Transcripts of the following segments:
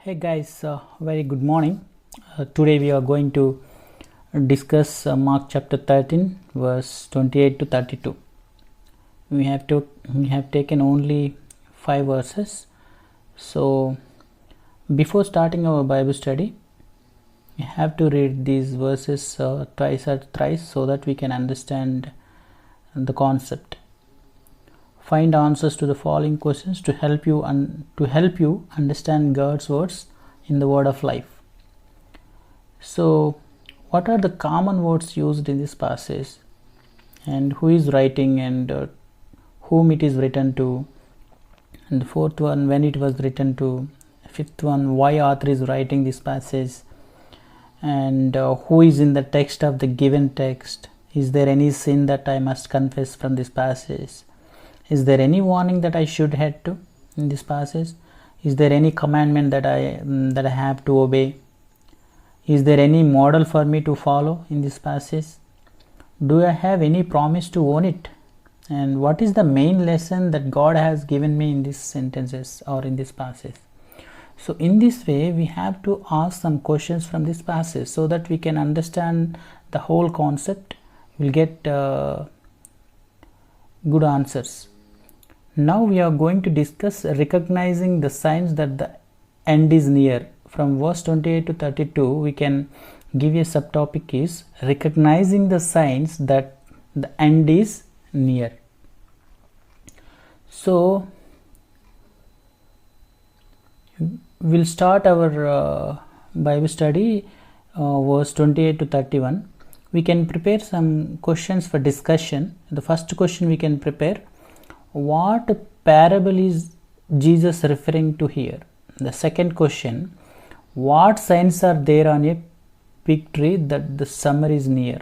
Hey guys, very good morning. Today we are going to discuss Mark chapter 13 verse 28 to 32. We have taken only 5 verses. So before starting our Bible study, we have to read these verses twice or thrice so that we can understand the concept. Find answers to the following questions to help you understand God's words in the word of life. So, what are the common words used in this passage, and who is writing, and whom it is written to, and the fourth one, when it was written to, fifth one, why author is writing this passage, and who is in the text of the given text. Is there any sin that I must confess from this passage? Is there any warning that I should head to in this passage? Is there any commandment that I have to obey? Is there any model for me to follow in this passage? Do I have any promise to own it? And what is the main lesson that God has given me in these sentences or in this passage? So in this way, we have to ask some questions from this passage so that we can understand the whole concept. We'll get good answers. Now we are going to discuss recognizing the signs that the end is near. From verse 28 to 32, we can give a subtopic is recognizing the signs that the end is near. So we'll start our Bible study verse 28 to 31. We can prepare some questions for discussion. The first question we can prepare: what parable is Jesus referring to here? The second question: what signs are there on a fig tree that the summer is near?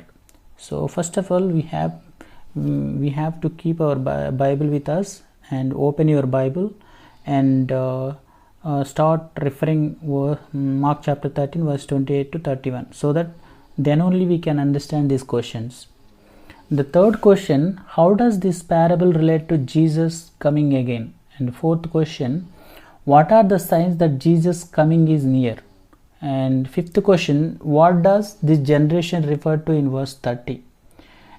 So first of all, we have to keep our Bible with us and open your Bible and start referring Mark chapter 13 verse 28 to 31, so that then only we can understand these questions. The third question: how does this parable relate to Jesus coming again? And the fourth question: what are the signs that Jesus coming is near? And fifth question: what does this generation refer to in verse 30?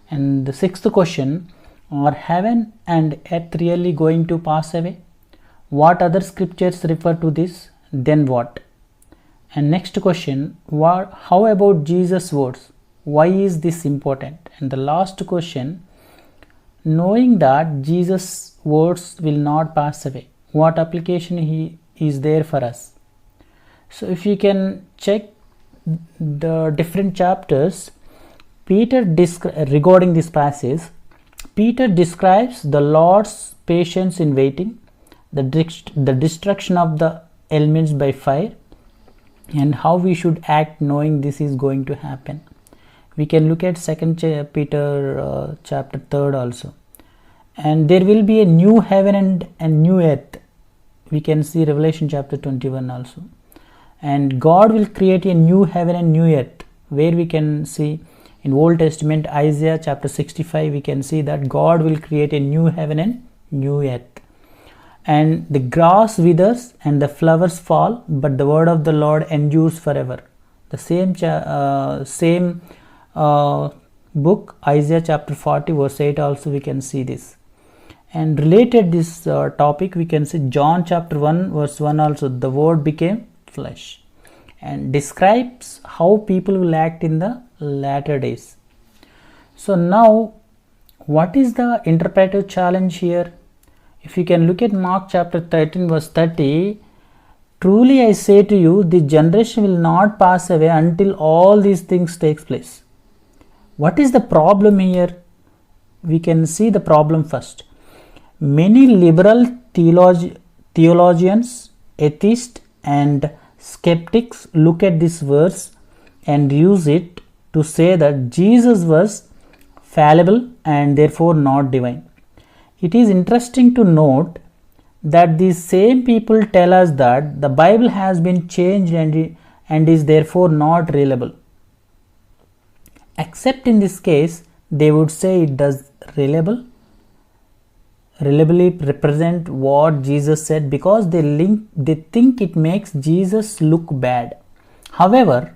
And the sixth question: are heaven and earth really going to pass away? What other scriptures refer to this? Then what? And next question: how about Jesus' words? Why is this important? And the last question: knowing that Jesus' words will not pass away, what application he is there for us? So if you can check the different chapters, regarding this passage, Peter describes the Lord's patience in waiting, the destruction of the elements by fire, and how we should act knowing this is going to happen. We can look at 2 Peter chapter 3 also. And there will be a new heaven and new earth. We can see Revelation chapter 21 also. And God will create a new heaven and new earth, where we can see in Old Testament, Isaiah chapter 65, we can see that God will create a new heaven and new earth. And the grass withers and the flowers fall, but the word of the Lord endures forever. The same book, Isaiah chapter 40 verse 8 also we can see this. And related this topic, we can see John chapter 1 verse 1 also, the word became flesh, and describes how people will act in the latter days. So now, what is the interpretive challenge here? If you can look at Mark chapter 13 verse 30, truly I say to you, the generation will not pass away until all these things takes place. What is the problem here? We can see the problem first. Many liberal theologians, atheists and skeptics look at this verse and use it to say that Jesus was fallible and therefore not divine. It is interesting to note that these same people tell us that the Bible has been changed and is therefore not reliable. Except in this case, they would say it does reliable. reliably represent what Jesus said because they think it makes Jesus look bad. However,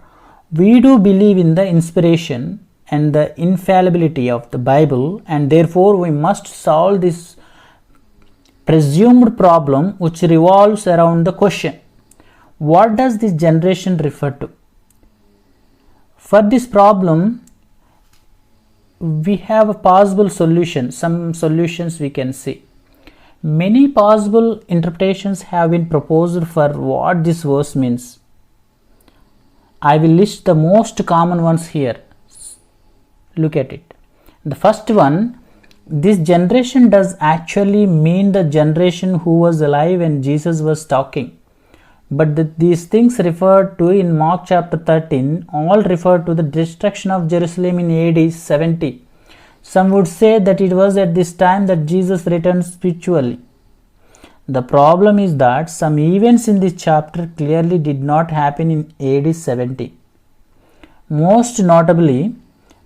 we do believe in the inspiration and the infallibility of the Bible, and therefore we must solve this presumed problem which revolves around the question, what does this generation refer to? For this problem, we have a possible solution. Some solutions we can see. Many possible interpretations have been proposed for what this verse means. I will list the most common ones here. Look at it. The first one, this generation does actually mean the generation who was alive when Jesus was talking. But these things referred to in Mark chapter 13 all refer to the destruction of Jerusalem in AD 70. Some would say that it was at this time that Jesus returned spiritually. The problem is that some events in this chapter clearly did not happen in AD 70. Most notably,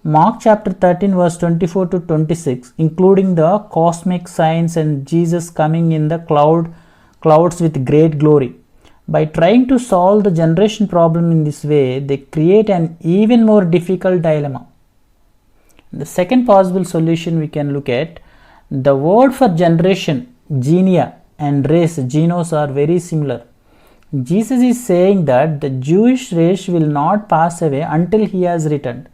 Mark chapter 13 verse 24 to 26, including the cosmic signs and Jesus coming in the clouds with great glory. By trying to solve the generation problem in this way, they create an even more difficult dilemma. The second possible solution we can look at, the word for generation, genia, and race, genos, are very similar. Jesus is saying that the Jewish race will not pass away until he has returned.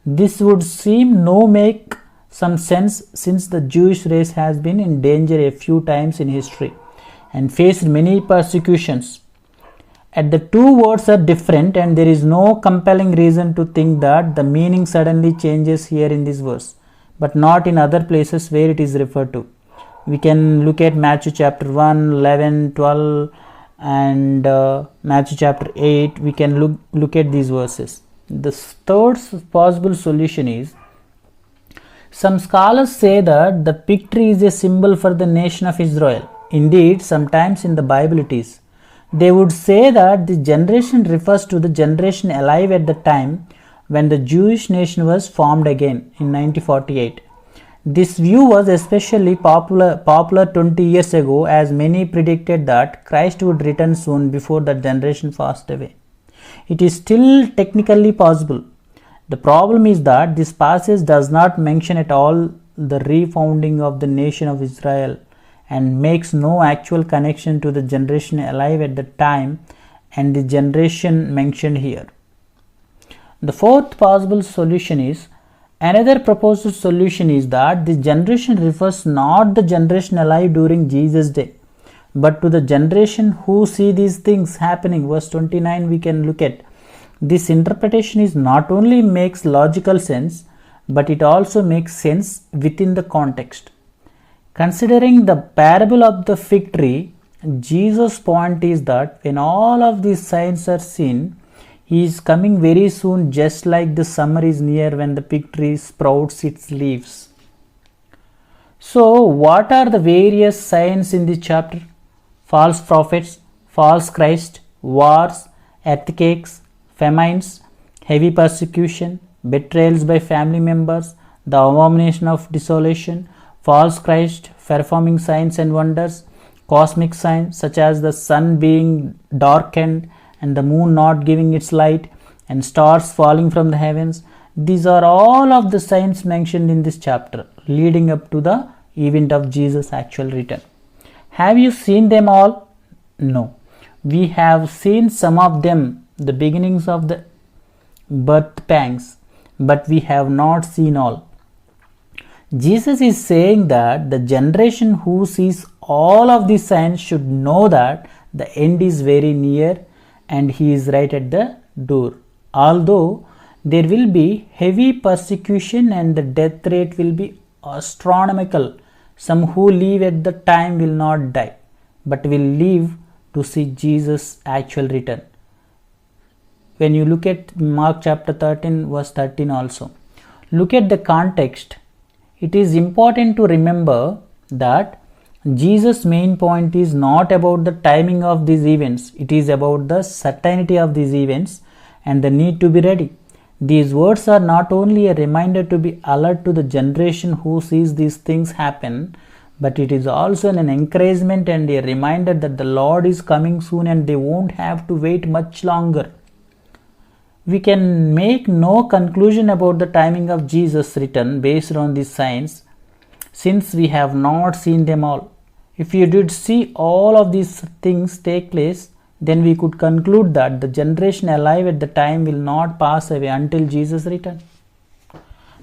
This would seem make some sense since the Jewish race has been in danger a few times in history and faced many persecutions. At the two words are different, and there is no compelling reason to think that the meaning suddenly changes here in this verse, but not in other places where it is referred to. We can look at Matthew chapter 1, 11, 12 and Matthew chapter 8. We can look at these verses. The third possible solution is, some scholars say that the fig tree is a symbol for the nation of Israel. Indeed, sometimes in the Bible it is. They would say that the generation refers to the generation alive at the time when the Jewish nation was formed again in 1948. This view was especially popular 20 years ago, as many predicted that Christ would return soon before that generation passed away. It is still technically possible. The problem is that this passage does not mention at all the refounding of the nation of Israel and makes no actual connection to the generation alive at the time and the generation mentioned here. The fourth possible solution is, another proposed solution is that the generation refers not the generation alive during Jesus' day, but to the generation who see these things happening. Verse 29 we can look at. This interpretation is not only makes logical sense, but it also makes sense within the context. Considering the parable of the fig tree, Jesus' point is that when all of these signs are seen, he is coming very soon, just like the summer is near when the fig tree sprouts its leaves. So, what are the various signs in this chapter? False prophets, false Christ, wars, earthquakes, famines, heavy persecution, betrayals by family members, the abomination of desolation, false Christ performing signs and wonders, cosmic signs such as the sun being darkened and the moon not giving its light and stars falling from the heavens. These are all of the signs mentioned in this chapter leading up to the event of Jesus' actual return. Have you seen them all? No. We have seen some of them, the beginnings of the birth pangs, but we have not seen all. Jesus is saying that the generation who sees all of these signs should know that the end is very near and he is right at the door. Although there will be heavy persecution and the death rate will be astronomical, some who live at the time will not die, but will live to see Jesus' actual return. When you look at Mark chapter 13 verse 13 also, look at the context. It is important to remember that Jesus' main point is not about the timing of these events. It is about the certainty of these events and the need to be ready. These words are not only a reminder to be alert to the generation who sees these things happen, but it is also an encouragement and a reminder that the Lord is coming soon and they won't have to wait much longer. We can make no conclusion about the timing of Jesus' return based on these signs, since we have not seen them all. If you did see all of these things take place, then we could conclude that the generation alive at the time will not pass away until Jesus' return.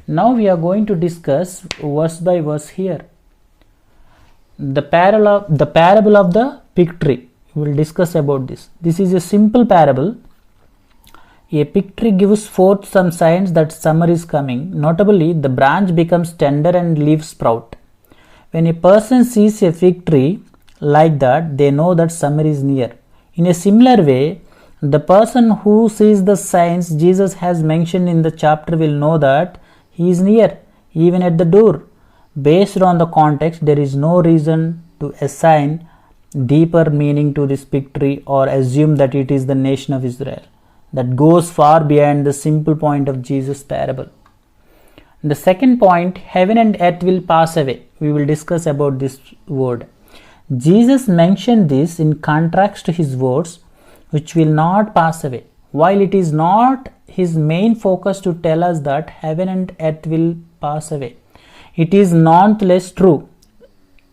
Now we are going to discuss verse by verse here. The parable of the fig tree. We will discuss about this. This is a simple parable. A fig tree gives forth some signs that summer is coming. Notably, the branch becomes tender and leaves sprout. When a person sees a fig tree like that, they know that summer is near. In a similar way, the person who sees the signs Jesus has mentioned in the chapter will know that he is near, even at the door. Based on the context, there is no reason to assign deeper meaning to this fig tree or assume that it is the nation of Israel. That goes far beyond the simple point of Jesus' parable. The second point, heaven and earth will pass away. We will discuss about this word. Jesus mentioned this in contrast to his words, which will not pass away. While it is not his main focus to tell us that heaven and earth will pass away, it is nonetheless true.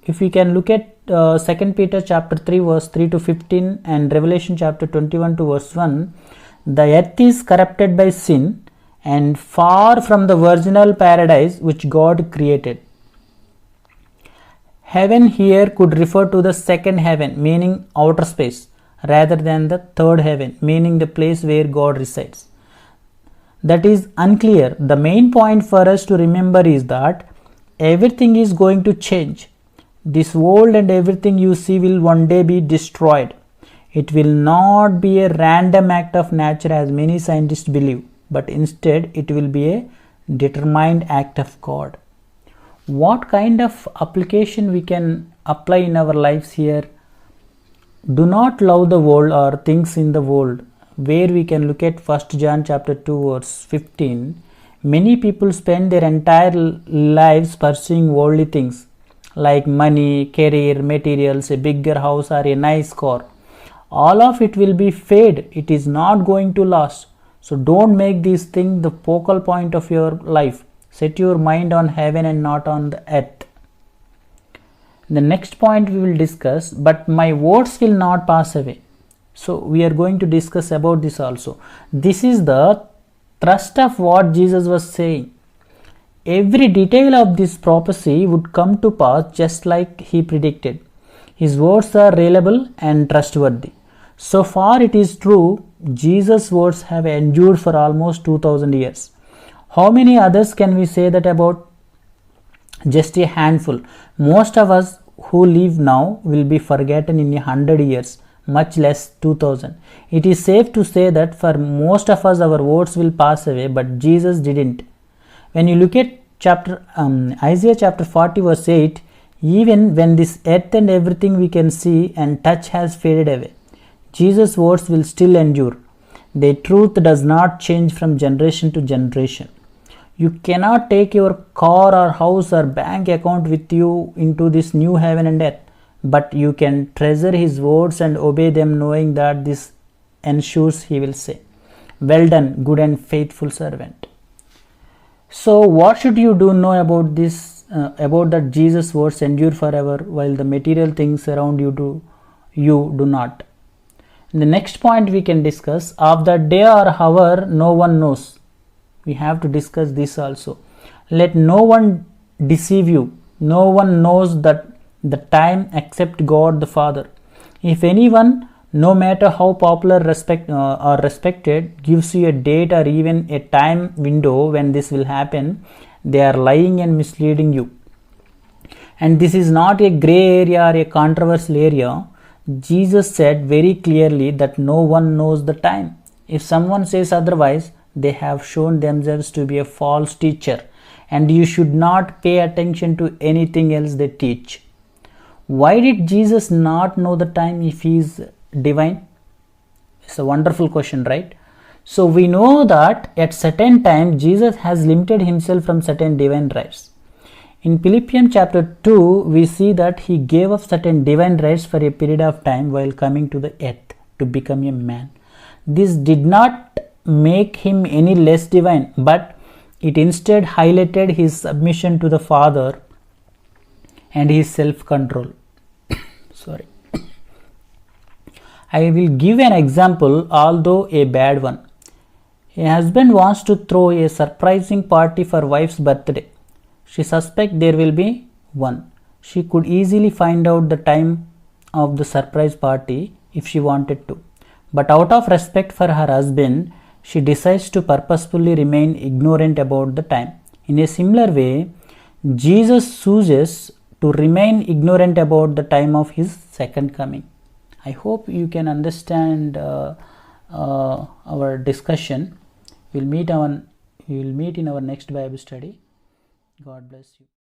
If we can look at 2 Peter chapter 3 verse 3 to 15 and Revelation chapter 21 to verse 1, the earth is corrupted by sin and far from the virginal paradise which God created. Heaven here could refer to the second heaven, meaning outer space, rather than the third heaven, meaning the place where God resides. That is unclear. The main point for us to remember is that everything is going to change. This world and everything you see will one day be destroyed. It will not be a random act of nature as many scientists believe, but instead it will be a determined act of God. What kind of application we can apply in our lives here? Do not love the world or things in the world, where we can look at 1 John chapter 2 verse 15. Many people spend their entire lives pursuing worldly things like money, career, materials, a bigger house or a nice car. All of it will be fade. It is not going to last. So don't make these things the focal point of your life. Set your mind on heaven and not on the earth. The next point we will discuss, but my words will not pass away. So we are going to discuss about this also. This is the thrust of what Jesus was saying. Every detail of this prophecy would come to pass just like he predicted. His words are reliable and trustworthy. So far it is true, Jesus' words have endured for almost 2000 years. How many others can we say that about? Just a handful. Most of us who live now will be forgotten in 100 years, much less 2000. It is safe to say that for most of us our words will pass away, but Jesus didn't. When you look at Isaiah chapter 40 verse 8, even when this earth and everything we can see and touch has faded away, Jesus' words will still endure. Their truth does not change from generation to generation. You cannot take your car or house or bank account with you into this new heaven and earth, but you can treasure his words and obey them, knowing that this ensures he will say, "Well done, good and faithful servant." So what should you do know about this, about that Jesus' words endure forever while the material things around you do not? In the next point we can discuss, of that day or hour no one knows. We have to discuss this also. Let no one deceive you. No one knows that the time except God the Father. If anyone, no matter how popular or respected, gives you a date or even a time window when this will happen, they are lying and misleading you. And this is not a gray area or a controversial area. Jesus said very clearly that no one knows the time. If someone says otherwise, they have shown themselves to be a false teacher, and you should not pay attention to anything else they teach. Why did Jesus not know the time if he is divine? It's a wonderful question, right? So we know that at certain time Jesus has limited himself from certain divine rights. In Philippians chapter 2, we see that he gave up certain divine rights for a period of time while coming to the earth to become a man. This did not make him any less divine, but it instead highlighted his submission to the Father and his self-control. Sorry. I will give an example, although a bad one. A husband wants to throw a surprising party for wife's birthday. She suspects there will be one. She could easily find out the time of the surprise party if she wanted to. But out of respect for her husband, she decides to purposefully remain ignorant about the time. In a similar way, Jesus chooses to remain ignorant about the time of his second coming. I hope you can understand our discussion. We will meet in our next Bible study. God bless you.